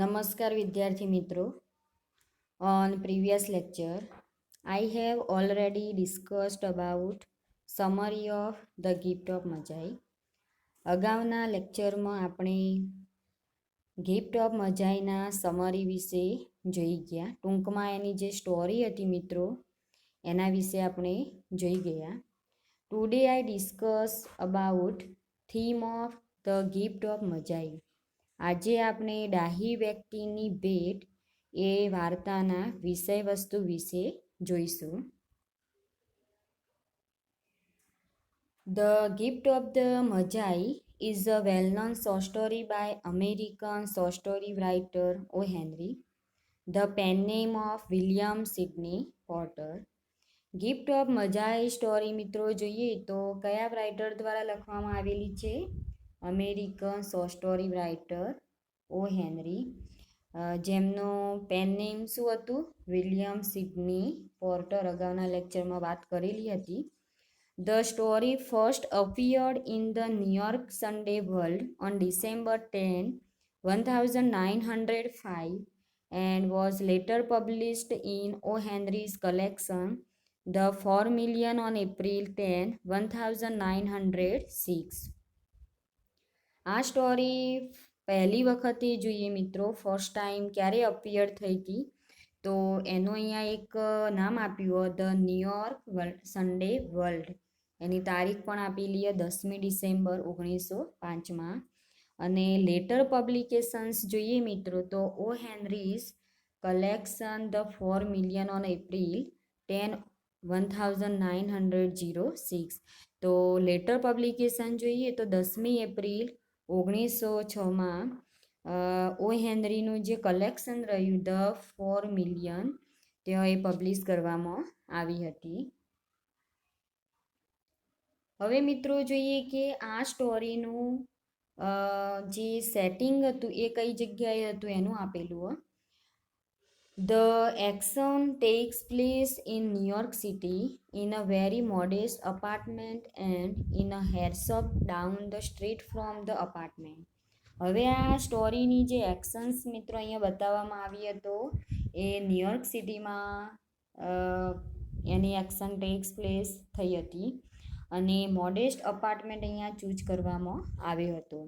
Namaskar વિદ્યાર્થી મિત્રો. On previous lecture, I have already discussed about summary of the gift of Majai. અગાઉના લેક્ચરમાં આપણે ગિફ્ટ ઓફ મજાઈના સમરી વિશે જોઈ ગયા. ટૂંકમાં એની જે સ્ટોરી હતી મિત્રો એના વિશે આપણે જોઈ ગયા. Today I discuss about theme of the gift of Magi. આજે આપણે ડાહી વ્યક્તિની ભેટ એ વાર્તાના વિષય વસ્તુ વિશે જોઈશું. The gift of the Magi is a well-known short story by American short story writer O. Henry, the pen name of William Sidney Porter. Gift of Magi story મિત્રો જોઈએ તો કયા રાઇટર દ્વારા લખવામાં આવેલી છે? American short story writer O Henry, જેમનો pen name શું હતું? William Sidney Porter. અગાઉના લેક્ચરમાં વાત કરેલી હતી. The story first appeared in the New York Sunday World on December 10, 1905 and was later published in O. Henry's collection The 4 Million on April 10, 1906. આ story પહેલી વખતે જોઈએ મિત્રો, ફર્સ્ટ ટાઈમ ક્યારે અપિયર થઈ હતી તો એનું અહીંયા એક નામ આપ્યું ધ ન્યુયોર્ક સન્ડે વર્લ્ડ. એની તારીખ પણ આપેલી 10મી ડિસેમ્બર 1905માં. અને લેટર પબ્લિકેશન્સ જોઈએ મિત્રો તો O Henry's collection the 4 million on April 10, 1906. તો લેટર પબ્લિકેશન જોઈએ તો 10મી એપ્રિલ 1906માં ઓ હેનરીનું જે કલેક્શન રહ્યું ધ 4 મિલિયન તે એ પબ્લિશ કરવામાં આવી હતી. હવે મિત્રો જોઈએ કે આ સ્ટોરીનું જે સેટિંગ હતું એ કઈ જગ્યાએ હતું એનું આપેલું. The action takes place in New York City in a very modest apartment and in a hair shop down the street from the apartment. હવે આ સ્ટોરીની જે એક્શન્સ મિત્રો અહીંયા બતાવવામાં આવી હતો એ ન્યુયોર્ક સિટીમાં એની એક્શન ટેક્સ પ્લેસ થઈ હતી અને મોડેસ્ટ અપાર્ટમેન્ટ અહીંયા ચૂઝ કરવામાં આવ્યો હતો.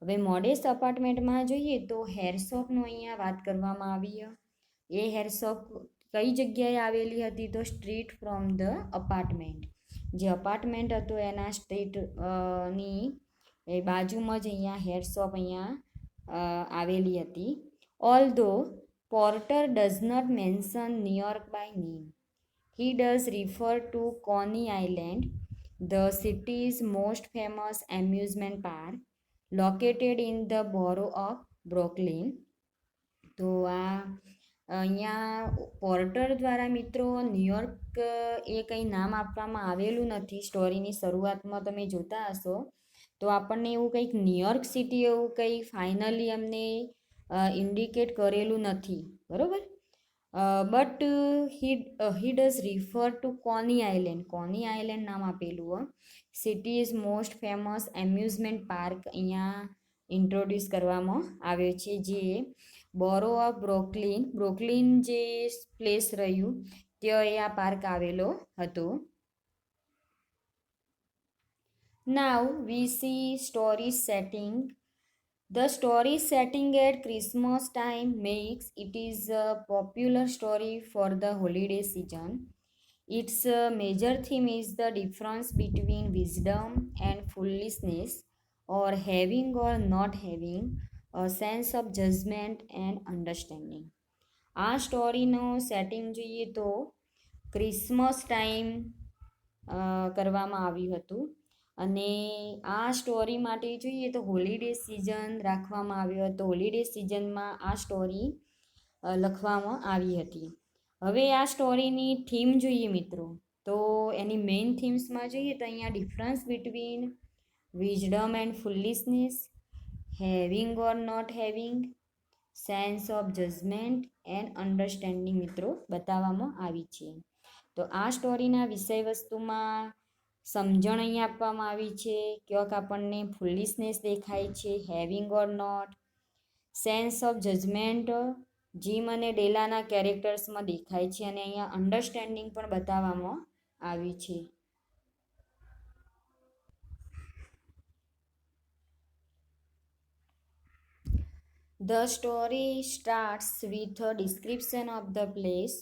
હવે મોડેસ્ટ અપાર્ટમેન્ટમાં જોઈએ તો હેર શોપનો અહીંયા વાત કરવામાં આવી. એ હેર શોપ કઈ જગ્યાએ આવેલી હતી તો સ્ટ્રીટ ફ્રોમ ધ અપાર્ટમેન્ટ. જે અપાર્ટમેન્ટ હતો એના સ્ટ્રીટની એ બાજુમાં જ અહીંયા હેર શોપ અહીંયા આવેલી હતી. Although Porter does not mention New York by name, he does refer to Coney Island, the city's most famous amusement park located in the borough of Brooklyn. તો આ અહીંયા પોર્ટર દ્વારા મિત્રો ન્યુયોર્ક એ કંઈ નામ આપવામાં આવેલું નથી. સ્ટોરીની શરૂઆતમાં તમે જોતા હશો તો આપણને એવું કંઈક ન્યુયોર્ક સિટી એવું કંઈ ફાઇનલી અમને ઇન્ડિકેટ કરેલું નથી, બરાબર. But he does refer two કોની આઇલેન્ડ. કોની આઇલેન્ડ નામ આપેલું. City is most famous amusement park અહીંયા ઇન્ટ્રોડ્યુસ કરવામાં આવ્યો છે, જે બોરો ઓફ બ્રોકલિન જે પ્લેસ રહ્યું ત્યાં એ આ પાર્ક આવેલો હતો. Now we see story setting. The story setting at Christmas time makes it is a popular story for the holiday season. Its major theme is the difference between wisdom and foolishness, or having or not having a sense of judgment and understanding. આ સ્ટોરીનો setting જોઈએ તો Christmas time કરવામાં આવ્યું હતું અને આ story માટે જોઈએ તો હોલિડે સિઝન રાખવામાં આવ્યો હતો. હોલિડે સિઝનમાં આ સ્ટોરી લખવામાં આવી હતી. હવે આ સ્ટોરીની થીમ જોઈએ મિત્રો તો એની મેઇન થીમ્સમાં જોઈએ તો અહીંયા difference between wisdom and foolishness, having or not having, sense of judgement and understanding મિત્રો બતાવવામાં આવી છે. તો આ સ્ટોરીના વિષય વસ્તુમાં સમજણ અહીંયા આપવામાં આવી છે. ક્યાંક આપણને ફુલિશનેસ દેખાય છે, having or not, sense of judgement Jim અને ડેલાના કેરેક્ટર્સમાં દેખાય છે અને અહીંયા અન્ડરસ્ટેન્ડિંગ પણ બતાવવામાં આવી છે. The story starts with a description of the place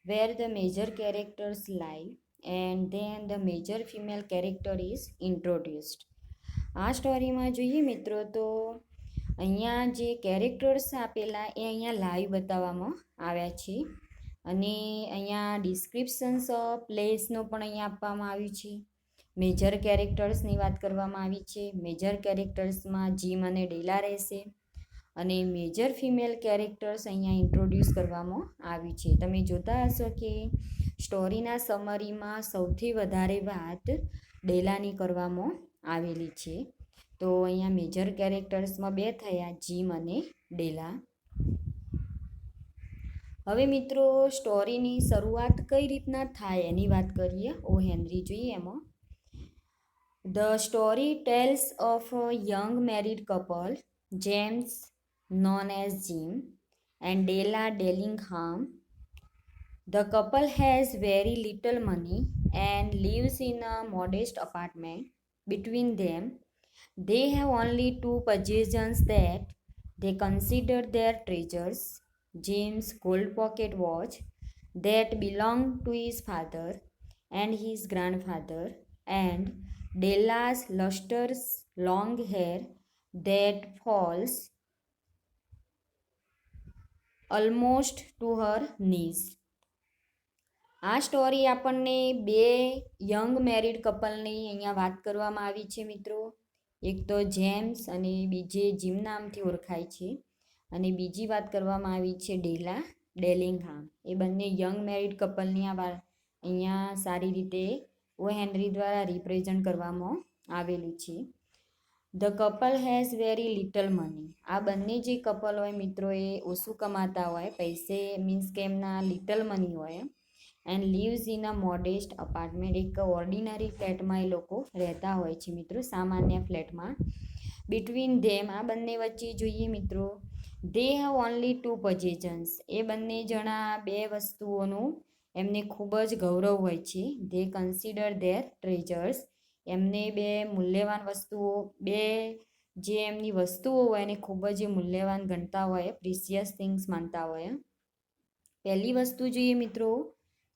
where the major characters live and then the major female character is introduced. આ સ્ટોરીમાં જોઈએ મિત્રો તો અહીંયા જે કેરેક્ટર્સ આપેલા એ અહીંયા લાઈવ બતાવવામાં આવ્યા છે અને અહીંયા ડિસ્ક્રિપ્શન્સ ઓફ પ્લેસનો પણ અહીંયા આપવામાં આવ્યું છે. મેજર કેરેક્ટર્સની વાત કરવામાં આવી છે. મેજર કેરેક્ટર્સમાં જીમ અને ડેલા રહેશે અને મેજર ફિમેલ કેરેક્ટર્સ અહીંયા ઇન્ટ્રોડ્યુસ કરવામાં આવી છે. તમે જોતા હશો કે સ્ટોરીના સમરીમાં સૌથી વધારે વાત ડેલાની કરવામાં આવેલી છે. તો અહીંયા મેજર કેરેક્ટર્સમાં બે થયા, જીમ અને ડેલા. હવે મિત્રો સ્ટોરીની શરૂઆત કઈ રીતના થાય એની વાત કરીએ. ઓ હેનરી જોઈએ એમાં. The story tells of a young married couple, James known as Jim and Della Dellingham. The couple has very little money and lives in a modest apartment. Between them, they have only two possessions that they consider their treasures: Jim's gold pocket watch that belonged to his father and his grandfather, and Della's lustrous long hair that falls almost to her knees. આ story આપણને બે young married કપલની અહીંયા વાત કરવામાં આવી છે મિત્રો. એક તો જેમ્સ અને બીજે જીમ નામથી ઓળખાય છે અને બીજી વાત કરવામાં આવી છે ડેલા ડેલિંગહામ. એ બંને યંગ મેરિડ કપલની આ વાત અહીંયા સારી રીતે ઓ હેનરી દ્વારા રિપ્રેઝન્ટ કરવામાં આવેલું છે. The couple has very little money. આ બંને જે કપલ હોય મિત્રો એ ઓછું કમાતા હોય, પૈસે મીન્સ કે એમના લિટલ મની હોય. And lives in a modest apartment. એક ઓર્ડિનરી ફ્લેટમાં એ લોકો રહેતા હોય છે મિત્રો, સામાન્ય ફ્લેટમાં. બિટવીન ધેમ, આ બંને વચ્ચે જોઈએ મિત્રો, દે હેવ ઓનલી ટુ પોઝેશન્સ. એ બંને જણા બે વસ્તુઓનું એમને ખૂબ જ ગૌરવ હોય છે. They consider their treasures. એમને બે મૂલ્યવાન વસ્તુઓ, બે જે એમની વસ્તુઓ હોય એને ખૂબ જ મૂલ્યવાન ગણતા હોય, પ્રિસિયસ થિંગ્સ માનતા હોય. પહેલી વસ્તુ જોઈએ મિત્રો,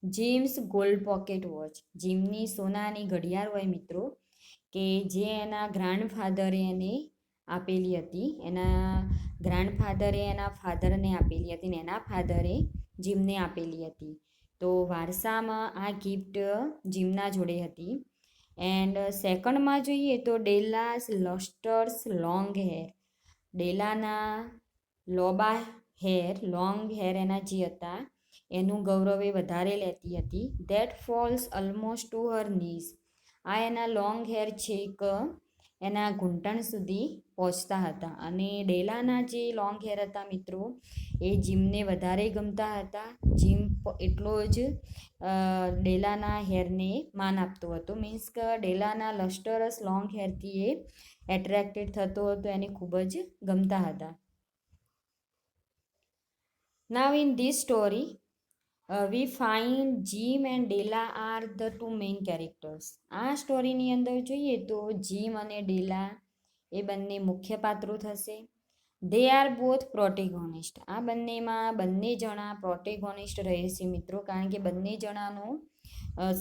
જીમ્સ ગોલ્ડ પોકેટ વોચ. જીમની સોનાની ઘડિયાળ હોય મિત્રો, કે જે એના ગ્રાન્ડફાધરે એને આપેલી હતી. એના ગ્રાન્ડફાધરે એના ફાધરને આપેલી હતી ને એના ફાધરે જીમને આપેલી હતી. તો વારસામાં આ ગિફ્ટ જીમના જોડે હતી. એન્ડ સેકન્ડમાં જોઈએ તો ડેલાસ લસ્ટર્સ લોંગ હેર. ડેલાના લોબા હેર, લોંગ હેર એના જે હતા એનું ગૌરવ એ વધારે લેતી હતી. That falls almost to her knees. આ એના લોંગ હેર છેક એના ઘૂંટણ સુધી પહોંચતા હતા. અને ડેલાના જે લોંગ હેર હતા મિત્રો એ જીમને વધારે ગમતા હતા. જીમ એટલો જ ડેલાના હેરને માન આપતો હતો. મીન્સ કે ડેલાના લસ્ટરસ લોંગ હેરથી એ એટ્રેક્ટેડ થતો હતો, એને ખૂબ જ ગમતા હતા. Now in this story we find Jim and Della are the two main characters. આ સ્ટોરીની અંદર જોઈએ તો જીમ અને ડેલા એ બંને મુખ્ય પાત્રો થશે. They are both protagonist. આ બંનેમાં બંને જણા પ્રોટેગોનિસ્ટ રહે છે મિત્રો, કારણ કે બંને જણાનું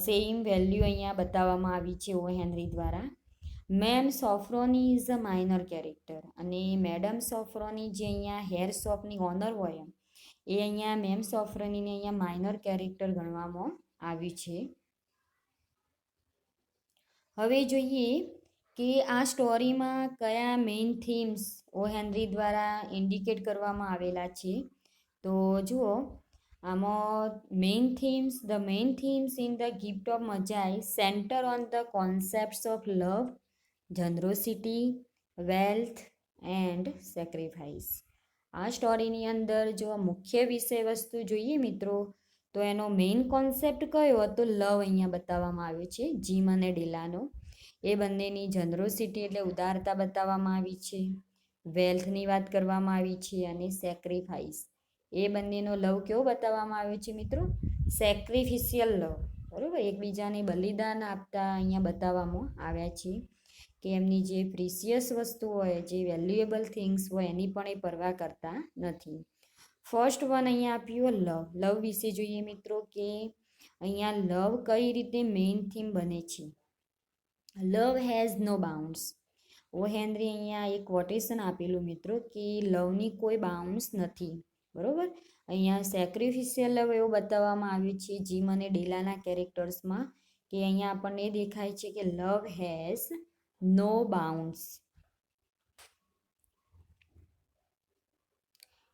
સેમ વેલ્યુ અહીંયા બતાવવામાં આવી છે ઓ હેનરી દ્વારા. Ma'am Sofronie is a minor character. અને મેડમ સોફ્રોની જે અહીંયા હેર શોપની ઓનર હોય એ અહીંયા મેમ સોફ્રોનીને અહીંયા માઇનર કેરેક્ટર ગણવામાં આવ્યું છે. હવે જોઈએ કે આ સ્ટોરીમાં કયા મેઇન થીમ્સ ઓ હેનરી દ્વારા ઇન્ડિકેટ કરવામાં આવેલા છે. તો જુઓ આમાં the main themes in the gift of Magi centre on the concepts of love, generosity, wealth and sacrifice. આ સ્ટોરીની અંદર જો મુખ્ય વિષય વસ્તુ જોઈએ મિત્રો તો એનો મેઇન કોન્સેપ્ટ કયો હતો? લવ અહીંયા બતાવવામાં આવ્યો છે જીમ અને ડેલાનો. એ બંનેની જનરોસિટી એટલે ઉદારતા બતાવવામાં આવી છે. વેલ્થની વાત કરવામાં આવી છે અને સેક્રિફાઈસ, એ બંનેનો લવ કેવો બતાવવામાં આવ્યો છે મિત્રો? સેક્રિફિશિયલ લવ, બરાબર, એકબીજાને બલિદાન આપતા અહીંયા બતાવવામાં આવ્યા છે કે એમની જે પ્રિસિયસ વસ્તુ હોય, જે વેલ્યુએબલ થિંગ્સ હોય એની પણ એ પરવા કરતા નથી. ફર્સ્ટ વન અહીંયા આપ્યું લવ. લવ વિશે જોઈએ મિત્રો કે અહીંયા લવ કઈ રીતે મેઇન થીમ બને છે. Love has no bounds. O Henry અહીંયા એક કોટેશન આપેલું મિત્રો કે લવની કોઈ બાઉન્ડ્સ નથી, બરોબર. અહીંયા સેક્રિફિશિયલ લવ એવું બતાવવામાં આવ્યું છે જીમ અને ડેલાના કેરેક્ટર્સમાં કે અહીંયા આપણને દેખાય છે કે લવ હેઝ નો બાઉન્ડ્સ.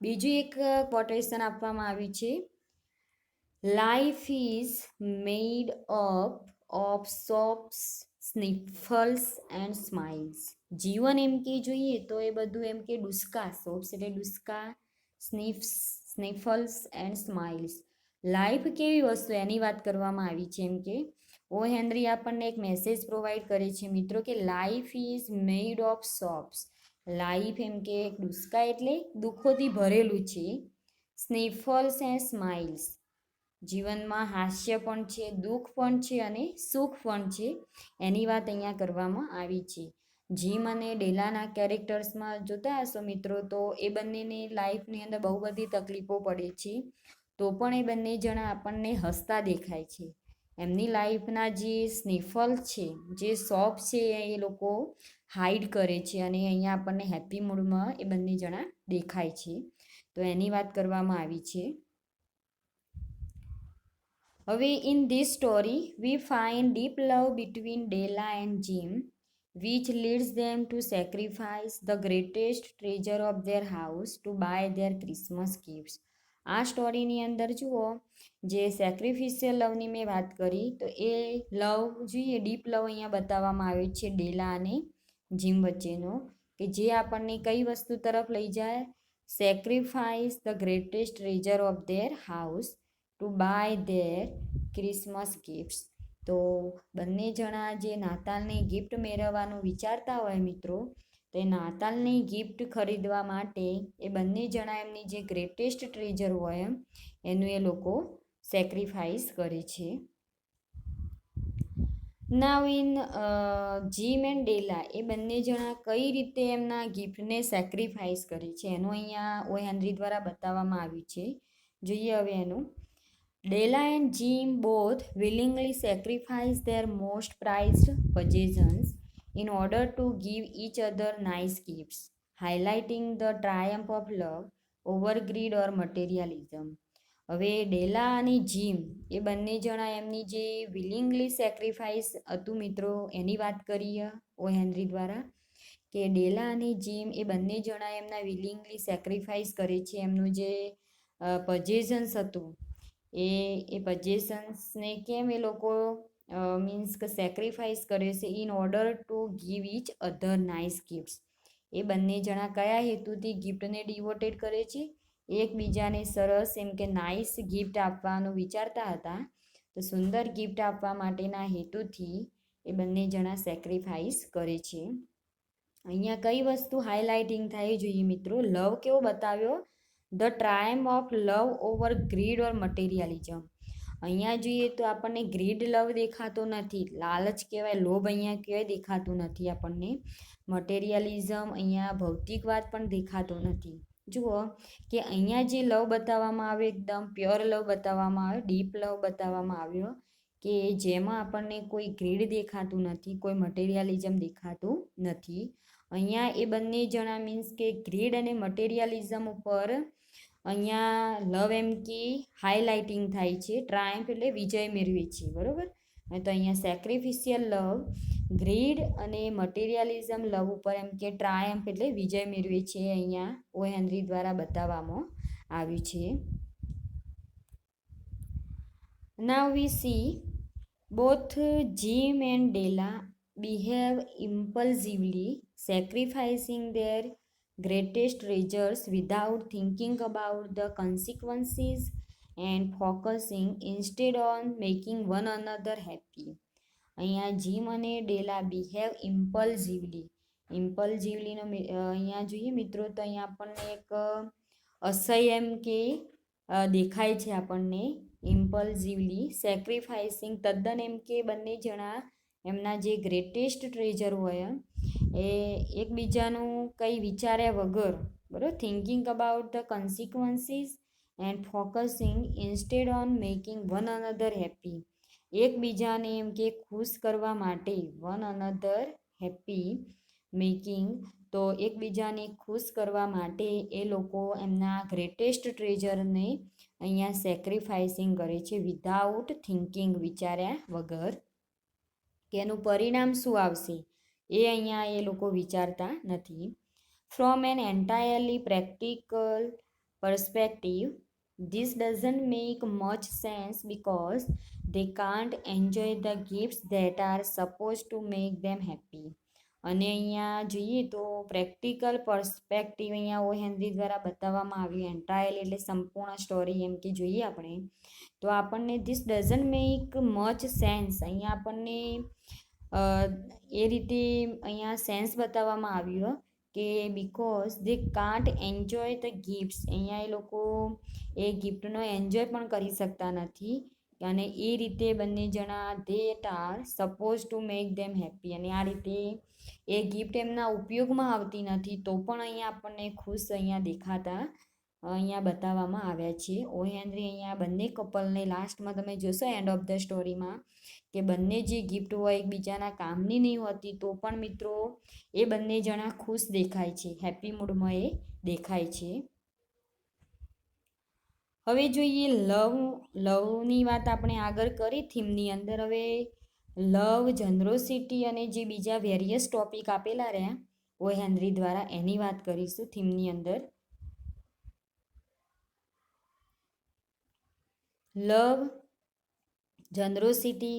બીજું એક કોટેશન આપવામાં આવ્યું છે, life is made up of sobs, sniffles and smiles. જીવન એમ કે જોઈએ તો એ બધું એમ કે ડુસ્કા, સોપ્સ એટલે ડુસ્કા, સ્નિફલ્સ એન્ડ સ્માઇલ્સ. લાઈફ કેવી વસ્તુ એની વાત કરવામાં આવી છે. એમ કે ઓ હેનરી આપણને એક મેસેજ પ્રોવાઈડ કરે છે મિત્રો કે life is made of sobs. Life એમ કે ડુસ્કા એટલે દુઃખોથી ભરેલું છે. સ્નિફલ્સ એન્ડ સ્માઇલ્સ, જીવનમાં હાસ્ય પણ છે, દુઃખ પણ છે અને સુખ પણ છે, એની વાત અહીંયા કરવામાં આવી છે. જીમ અને ડેલાના કેરેક્ટર્સમાં જોતા હશો મિત્રો તો એ બંનેને લાઈફની અંદર બહુ બધી તકલીફો પડે છે, તો પણ એ બંને જણા આપણને હસતા દેખાય છે. એમની લાઈફના જે સ્નિફલ છે, જે શોપ છે, એ લોકો હાઈડ કરે છે અને અહીંયા આપણને હેપી મૂડમાં એ બંને જણા દેખાય છે, તો એની વાત કરવામાં આવી છે. હવે in this story we find deep love between Della and Jim, which leads them to sacrifice the greatest treasure of their house to buy their Christmas gifts. આ સ્ટોરીની અંદર જુઓ, જે સેક્રિફિશિયલ લવની મેં વાત કરી તો એ લવ જોઈએ, ડીપ લવ અહીંયા બતાવવામાં આવ્યો છે ડેલા અને જીમ વચ્ચેનો, કે જે આપણને કઈ વસ્તુ તરફ લઈ જાય, sacrifice the greatest treasure of their house to buy their Christmas gifts. તો બંને જણા જે નાતાલની ગિફ્ટ મેળવવાનું વિચારતા હોય મિત્રો, તે નાતાલની ગિફ્ટ ખરીદવા માટે એ બંને જણા એમની જે ગ્રેટેસ્ટ ટ્રેઝર હોય એનું એ લોકો સેક્રિફાઈસ કરે છે. નાવ ઇન જીમ એન્ડ ડેલા, એ બંને જણા કઈ રીતે એમના ગિફ્ટને સેક્રિફાઈસ કરે છે એનું અહીંયા ઓ હેનરી દ્વારા બતાવવામાં આવ્યું છે. જોઈએ હવે એનું. Della and Jim both willingly sacrifice their most prized possessions in order to give each other nice gifts, highlighting the triumph of love over greed or materialism. હવે ડેલા અને જીમ એ બંને જણા એમની જે વિલિંગલી સેક્રિફાઈસ હતું મિત્રો એની વાત કરીએ ઓ હેનરી દ્વારા, કે ડેલા અને જીમ એ બંને જણા એમના વિલિંગલી સેક્રિફાઈસ કરે છે એમનું જે પજેશન્સ હતું એ પજેશન્સને કેમ એ લોકો મીન્સ કે સેક્રિફાઈસ કરે છે in order to give each other nice gifts. એ બંને જણા કયા હેતુથી ગિફ્ટને ડિવોટેડ કરે છે, એકબીજાને સરસ એમ કે નાઇસ ગિફ્ટ આપવાનું વિચારતા હતા, તો સુંદર ગિફ્ટ આપવા માટેના હેતુથી એ બંને જણા સેક્રિફાઈસ કરે છે. અહીંયા કઈ વસ્તુ હાઇલાઇટિંગ થાય જોઈએ મિત્રો, લવ કેવો બતાવ્યો, the triumph of love over greed or materialism. અહીંયા જોઈએ તો આપણને ગ્રીડ લવ દેખાતો નથી, લાલચ કહેવાય, લોભ અહીંયા કહેવાય દેખાતું નથી આપણને. મટીરિયલિઝમ અહીંયા ભૌતિકવાદ પણ દેખાતો નથી. જુઓ કે અહીંયા જે લવ બતાવવામાં આવ્યો એકદમ પ્યોર લવ બતાવવામાં આવ્યો, ડીપ લવ બતાવવામાં આવ્યો, કે જેમાં આપણને કોઈ ગ્રીડ દેખાતું નથી, કોઈ મટીરિયલિઝમ દેખાતું નથી. અહીંયા એ બંને જણા મીન્સ કે ગ્રીડ અને મટીરિયલિઝમ ઉપર અહીંયા લવ એમ કે હાઇલાઇટિંગ થાય છે, ટ્રાયમ્ફ એટલે વિજય મેળવે છે, બરાબર. તો અહીંયા સેક્રિફિશિયલ લવ ગ્રીડ અને મટીરિયલિઝમ લવ ઉપર એમ કે ટ્રાયમ્ફ એટલે વિજય મેળવે છે, અહીંયા ઓ હેનરી દ્વારા બતાવવામાં આવ્યું છે. Now we see both Jim and Della behave impulsively, sacrificing their greatest treasures without thinking about the consequences and focusing instead on making one another happy. અહીંયા જીમ અને ડેલા બિહેવ ઇમ્પલ્સિવલી, ઇમ્પલ્સિવલીનો અહીંયા જોઈએ મિત્રો તો અહીંયા આપણને એક અસહ્ય એમ કે દેખાય છે આપણને ઇમ્પલ્સિવલી. સેક્રિફાઈસિંગ તદ્દન એમ કે બંને જણા એમના જે ગ્રેટેસ્ટ ટ્રેઝર હોય એ એકબીજાનું કંઈ વિચાર્યા વગર, બરાબર, thinking about the consequences and focusing instead on making one another happy. એકબીજાને એમ કે ખુશ કરવા માટે વન અનધર હેપી મેકિંગ, તો એકબીજાને ખુશ કરવા માટે એ લોકો એમના ગ્રેટેસ્ટ ટ્રેઝરને અહીંયા સેક્રિફાઈસિંગ કરે છે વિધાઉટ થિંકિંગ, વિચાર્યા વગર કે એનું પરિણામ શું આવશે એ અહીંયા એ લોકો વિચારતા નથી. From an entirely practical perspective, this doesn't make much sense because they can't enjoy the gifts that are supposed to make them happy. અને અહીંયા જોઈએ તો પ્રેક્ટિકલ પર્સપેક્ટિવ અહીંયા ઓ હેનરી દ્વારા બતાવવામાં આવ્યું. એન્ટાયરલી એટલે સંપૂર્ણ સ્ટોરી એમ કે જોઈએ આપણે તો આપણને this doesn't make much sense, અહીંયા આપણને એ રીતે અહીંયા સેન્સ બતાવવામાં આવ્યું કે because they can't enjoy the gifts, અહીંયા એ લોકો એ ગિફ્ટનો એન્જોય પણ કરી શકતા નથી અને એ રીતે બંને જણા that are suppose to make them happy, અને આ રીતે એ ગિફ્ટ એમના ઉપયોગમાં આવતી નથી તો પણ અહીંયા આપણને ખુશ અહીંયા દેખાતા અહીંયા બતાવવામાં આવ્યા છે. ઓ હેનરી અહીંયા બંને કપલને લાસ્ટમાં તમે જોશો એન્ડ ઓફ ધ સ્ટોરીમાં કે બંને જે ગિફ્ટ હોય એકબીજાના કામની નહીં હોતી તો પણ મિત્રો એ બંને જણા ખુશ દેખાય છે, હેપી મૂડમાં એ દેખાય છે. હવે જોઈએ લવની વાત આપણે આગળ કરી થીમની અંદર. હવે લવ, જનરોસિટી અને જે બીજા વેરિયસ ટોપિક આપેલા રહ્યા ઓ હેનરી દ્વારા એની વાત કરીશું થીમની અંદર. લવ, generosity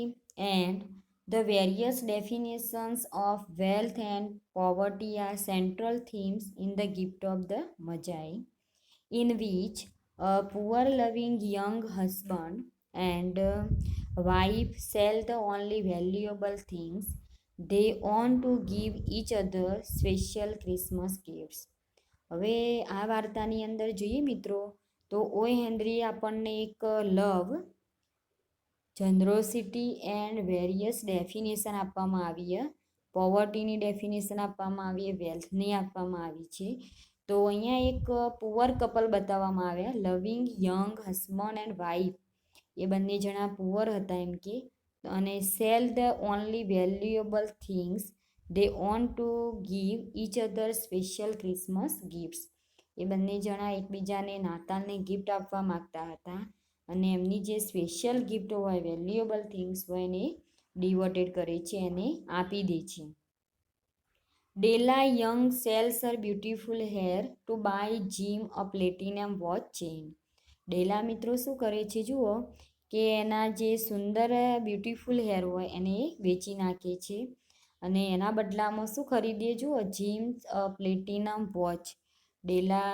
and the various definitions of wealth and poverty are central themes in the gift of the Magi, in which a poor loving young husband and wife sell the only valuable things they own to give each other special Christmas gifts. હવે આ વાર્તાની અંદર જોઈએ મિત્રો તો ઓ henry આપણને એક લવ, જનરોસિટી and various definition આપવામાં આવી છે. પોવર્ટીની ડેફિનેશન આપવામાં આવી છે, વેલ્થની આપવામાં આવી છે. તો અહીંયા એક પુઅર કપલ બતાવવામાં આવ્યા, loving young husband and wife, એ બંને જણા પુઅર હતા એમ કે, અને sell the only valuable things they own to give each other special Christmas gifts. એ બંને જણા એકબીજાને નાતાલની ગિફ્ટ આપવા માગતા હતા અને એમની જે સ્પેશિયલ ગિફ્ટ હોય, વેલ્યુએબલ થિંગ્સ હોય એને ડિવોટેડ કરે છે, એને આપી દે છે. Della Young sells her beautiful hair to buy Jim a platinum watch chain. ડેલા મિત્રો શું કરે છે જુઓ કે એના જે સુંદર બ્યુટીફુલ હેર હોય એને વેચી નાખે છે અને એના બદલામાં શું ખરીદે જુઓ, જીમ પ્લેટિનમ વોચ. ડેલા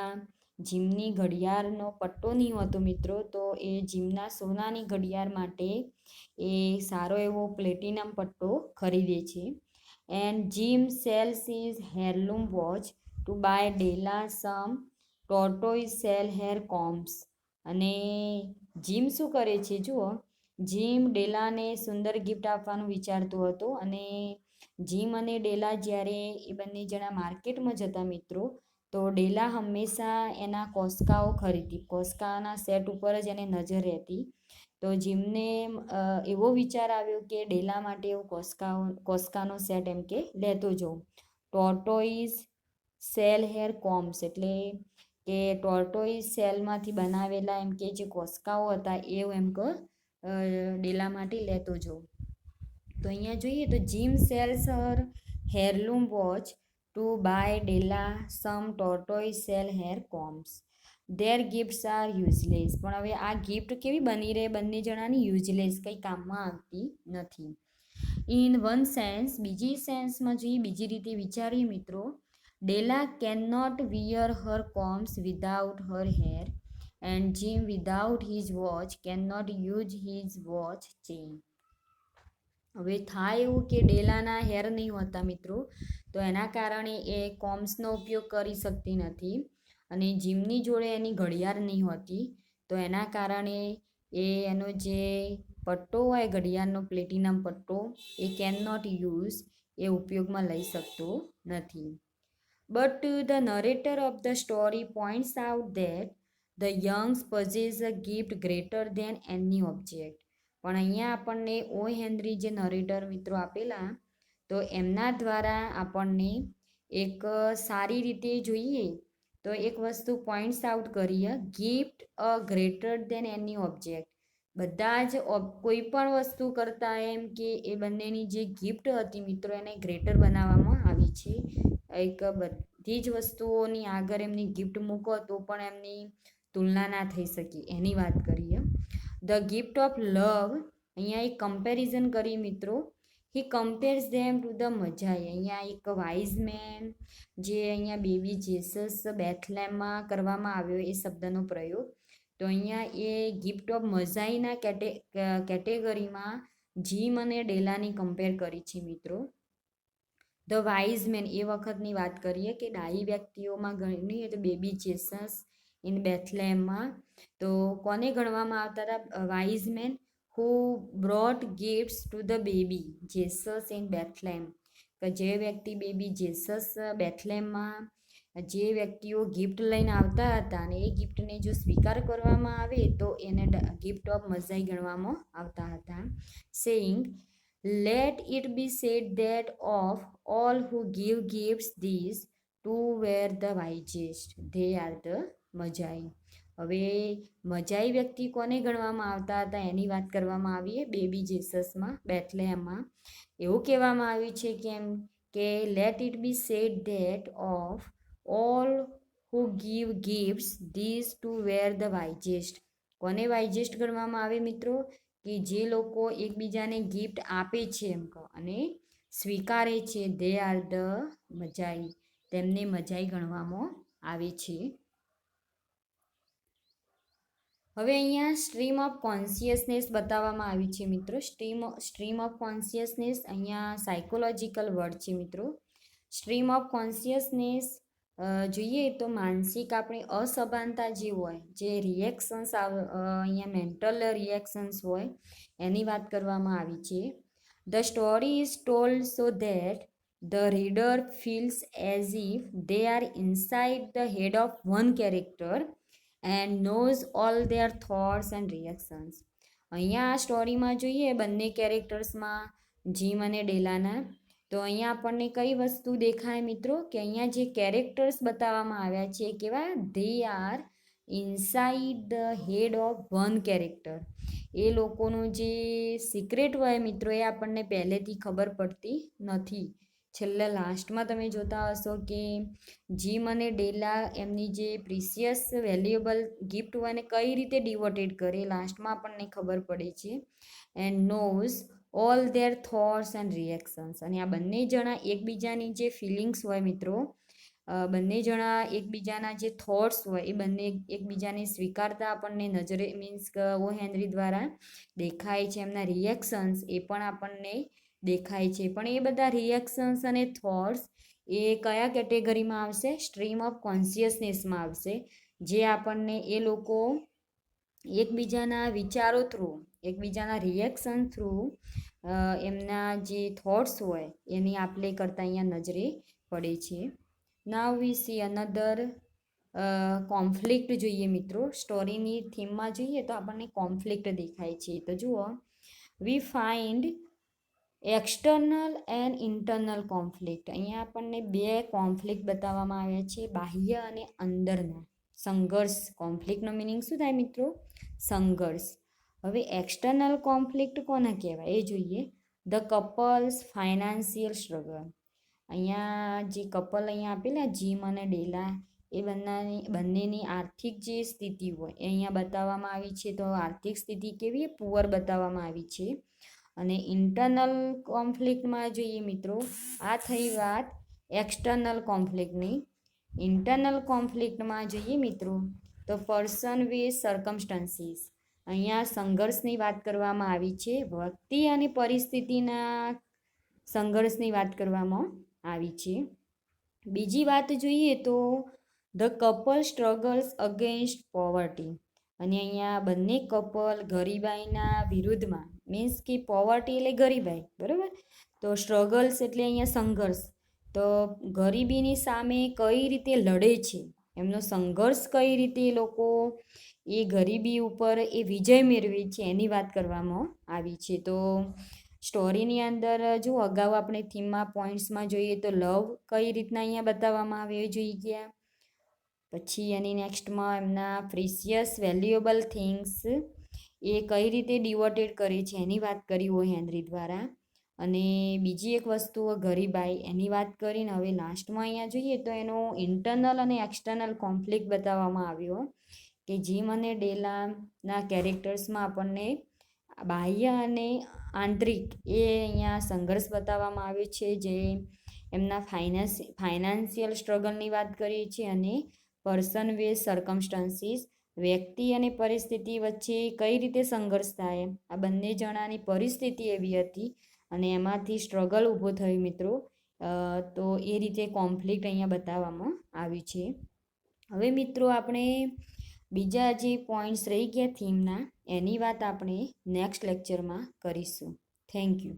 જીમની ઘડિયાળનો પટ્ટો નહીં હોતો મિત્રો, તો એ જીમના સોનાની ઘડિયાળ માટે એ સારો એવો પ્લેટિનમ પટ્ટો ખરીદે છે. And Jim sells his heirloom watch to buy Della some tortoise shell hair combs. અને જીમ શું કરે છે જુઓ, જીમ ડેલાને સુંદર ગિફ્ટ આપવાનું વિચારતો હતો અને જીમ અને ડેલા જ્યારે એ બંને જણા માર્કેટમાં જતા મિત્રો તો ડેલા હંમેશા એના કોસ્કાઓ ખરીદતી, કોસ્કાના સેટ ઉપર જ એને નજર રહેતી. તો જીમને એવો વિચાર આવ્યો કે ડેલા માટે એવો કોસ્કાનો સેટ એમ કે લેતો જાઉં. ટોર્ટોઇઝ સેલ હેર કોમ્સ એટલે કે ટોર્ટોઇઝ સેલમાંથી બનાવેલા એમ કે જે કોસ્કાઓ હતા એ એમ કે ડેલા માટે લેતો જાઉં. તો અહીંયા જોઈએ તો Jim sells her heirloom watch to buy Della some tortoise shell hair combs. Their gifts are useless. પણ હવે આ ગિફ્ટ કેવી બની રહે બંને જણાની, યુઝલેસ, કંઈ કામમાં આવતી નથી. ઇન વન સેન્સ, બીજી સેન્સમાં જોઈએ, બીજી રીતે વિચારીએ મિત્રો, Della can not wear her combs without her hair and Jim without his watch can not use his watch chain. હવે થાય એવું કે ડેલાના હેર નહીં હોતા મિત્રો, તો એના કારણે એ કોમ્સનો ઉપયોગ કરી શકતી નથી, અને જીમની જોડે એની ઘડિયાળ નહીં હોતી, તો એના કારણે એનો જે પટ્ટો હોય ઘડિયાળનો પ્લેટિનમ પટ્ટો એ કેન નોટ યુઝ, એ ઉપયોગમાં લઈ શકતો નથી. But the narrator of the story points out that the Young's possess a gift greater than any object. પણ અહીંયા આપણને ઓ હેનરી જે નરેટર મિત્રો આપેલા, તો એમના દ્વારા આપણને એક સારી રીતે જોઈએ તો એક વસ્તુ પોઈન્ટ્સ આઉટ કરીએ, ગિફ્ટ અ ગ્રેટર દેન એની ઓબ્જેક્ટ. બધા જ કોઈ પણ વસ્તુ કરતાં એમ કે એ બંનેની જે ગિફ્ટ હતી મિત્રો એને ગ્રેટર બનાવવામાં આવી છે. એક બધી જ વસ્તુઓની આગળ એમની ગિફ્ટ મૂકો તો પણ એમની તુલના ના થઈ શકી, એની વાત કરીએ. ધ ગિફ્ટ ઓફ લવ, અહીંયા એક કમ્પેરિઝન કરી મિત્રો. હી કમ્પેર્સ ધેમ ટુ ધ મજાઈ. અહીંયા એક વાઇઝ મેન જે અહીંયા બેબી જેસસ બેથલેમમાં કરવામાં આવ્યો એ શબ્દનો પ્રયોગ, તો અહીંયા એ ગિફ્ટ ઓફ મઝાઈના કેટેગરીમાં જીમ અને ડેલાની કમ્પેર કરી છે મિત્રો. ધ વાઇઝ મેન એ વખતની વાત કરીએ કે ડાહી વ્યક્તિઓમાં ગણીએ તો બેબી જેસસ ઇન બેથલેમમાં, તો કોને ગણવામાં આવતા હતા? Wise men who brought gifts to the baby Jesus in Bethlehem. કે જે વ્યક્તિ બેબી જેસસ બેથલેમમાં જે વ્યક્તિઓ ગિફ્ટ લઈને આવતા હતા અને એ ગિફ્ટને જો સ્વીકાર કરવામાં આવે તો એને ગિફ્ટ ઓફ મઝાઈ ગણવામાં આવતા હતા. Saying, let it be said that of all who give gifts these two were the wisest, they are the મજાઈ. હવે મજાઈ વ્યક્તિ કોને ગણવામાં આવતા હતા એની વાત કરવામાં આવી બેબી જેસસમાં બેથલેમમાં. એવું કહેવામાં આવ્યું છે કેમ કે let it be said that of all who give gifts these two were the wisest. કોને વાઇઝેસ્ટ ગણવામાં આવે મિત્રો? કે જે લોકો એકબીજાને ગિફ્ટ આપે છે એમ કહો અને સ્વીકારે છે, દે આર ધ મજાઈ, તેમને મજાઈ ગણવામાં આવે છે. હવે અહીંયા સ્ટ્રીમ ઓફ કોન્શિયસનેસ બતાવવામાં આવી છે મિત્રો. સ્ટ્રીમ ઓફ કોન્શિયસનેસ અહીંયા સાયકોલોજીકલ વર્ડ છે મિત્રો. સ્ટ્રીમ ઓફ કોન્શિયસનેસ જોઈએ તો માનસિક આપણી અસભાનતા જે હોય, જે રિએક્શન્સ અહીંયા મેન્ટલ રિએક્શન્સ હોય એની વાત કરવામાં આવી છે. The story is told so that the reader feels as if they are inside the head of one character and knows all their thoughts and reactions. અહીંયા આ સ્ટોરીમાં જોઈએ બંને કેરેક્ટર્સમાં જીમ અને ડેલાના, તો અહીંયા આપણને કઈ વસ્તુ દેખાય મિત્રો કે અહીંયા જે કેરેક્ટર્સ બતાવવામાં આવ્યા છે કેવા? They are inside the head of one character. એ લોકોનું જે સિક્રેટ હોય મિત્રો એ આપણને પહેલેથી ખબર પડતી નથી. છેલ્લે લાસ્ટમાં તમે જોતા હશો કે જીમ અને ડેલા એમની જે પ્રિસિયસ વેલ્યુએબલ ગિફ્ટ હોય ને કઈ રીતે ડિવોટેડ કરે લાસ્ટમાં આપણને ખબર પડે છે. And knows all their thoughts and reactions. અને આ બંને જણા એકબીજાની જે ફિલિંગ્સ હોય મિત્રો, બંને જણા એકબીજાના જે થોટ્સ હોય એ બંને એકબીજાને સ્વીકારતા આપણને નજરે મીન્સ કે ઓ હેનરી દ્વારા દેખાય છે. એમના રિએક્શન્સ એ પણ આપણને દેખાય છે. પણ એ બધા રિએક્શન્સ અને થોટ્સ એ કયા કેટેગરીમાં આવશે? સ્ટ્રીમ ઓફ કોન્શિયસનેસમાં આવશે. જે આપણને એ લોકો એકબીજાના વિચારો થ્રુ, એકબીજાના રિએક્શન થ્રુ એમના જે થોટ્સ હોય એની આપલે કરતાં અહીંયા નજરે પડે છે. Now we C another conflict જોઈએ મિત્રો. સ્ટોરીની થીમમાં જોઈએ તો આપણને કોન્ફ્લિક્ટ દેખાય છે. તો જુઓ, વી find external and internal conflict. અહીંયા આપણને બે કોન્ફ્લિક્ટ બતાવવામાં આવ્યા છે, બાહ્ય અને અંદરના સંઘર્ષ. કોન્ફ્લિક્ટનો મિનિંગ શું થાય મિત્રો? સંઘર્ષ. હવે એક્સટર્નલ કોન્ફ્લિક્ટ કોને કહેવાય એ જોઈએ. The couples financial struggle. અહીંયા જે કપલ અહીંયા આપેલા જીમ અને ડેલા એ બંનેની આર્થિક જે સ્થિતિ હોય એ અહીંયા બતાવવામાં આવી છે. તો આર્થિક સ્થિતિ કેવી? પુઅર બતાવવામાં આવી છે. અને ઇન્ટરનલ કોન્ફ્લિક્ટમાં જોઈએ મિત્રો, આ થઈ વાત એક્સટર્નલ કોન્ફ્લિક્ટની. ઇન્ટરનલ કોન્ફ્લિક્ટમાં જોઈએ મિત્રો તો પર્સન વિથ સર્કમસ્ટન્સીસ. અહીંયા સંઘર્ષની વાત કરવામાં આવી છે. વ્યક્તિ અને પરિસ્થિતિના સંઘર્ષની વાત કરવામાં આવી છે. બીજી વાત જોઈએ તો the couple struggles against poverty, અને અહીંયા બંને કપલ ગરીબાઈના વિરુદ્ધમાં, મીન્સ કે પોવર્ટી એટલે ગરીબાઈ, બરાબર, તો સ્ટ્રગલ્સ એટલે અહીંયા સંઘર્ષ, તો ગરીબીની સામે કઈ રીતે લડે છે, એમનો સંઘર્ષ કઈ રીતે એ લોકો એ ગરીબી ઉપર એ વિજય મેળવે છે એની વાત કરવામાં આવી છે. તો સ્ટોરીની અંદર જો અગાઉ આપણે થીમમાં પોઈન્ટ્સમાં જોઈએ તો લવ કઈ રીતના અહીંયા બતાવવામાં આવે એ જોઈ ગયા. પછી એની નેક્સ્ટમાં એમના પ્રિસિયસ વેલ્યુએબલ થિંગ્સ એ કઈ રીતે ડિવોટેડ કરે છે એની વાત કરી હોય હેનરી દ્વારા. અને બીજી એક વસ્તુ ગરીબાઈ એની વાત કરીને હવે લાસ્ટમાં અહીંયા જોઈએ તો એનો ઇન્ટરનલ અને એક્સટર્નલ કોન્ફ્લિક્ટ બતાવવામાં આવ્યો કે જીમ અને ડેલાના કેરેક્ટર્સમાં આપણને બાહ્ય અને આંતરિક એ અહીંયા સંઘર્ષ બતાવવામાં આવે છે, જે એમના ફાઇનાન્શિયલ સ્ટ્રગલની વાત કરીએ છીએ, અને પર્સન વિથ સર્કમસ્ટન્સીસ વ્યક્તિ અને પરિસ્થિતિ વચ્ચે કઈ રીતે સંઘર્ષ થાય, આ બંને જણાની પરિસ્થિતિ એવી હતી અને એમાંથી સ્ટ્રગલ ઊભો થયો મિત્રો. તો એ રીતે કોન્ફ્લિક્ટ અહીંયા બતાવવામાં આવ્યું છે. હવે મિત્રો આપણે બીજા જે પોઈન્ટ્સ રહી ગયા થીમના એની વાત આપણે નેક્સ્ટ લેક્ચરમાં કરીશું. Thank you.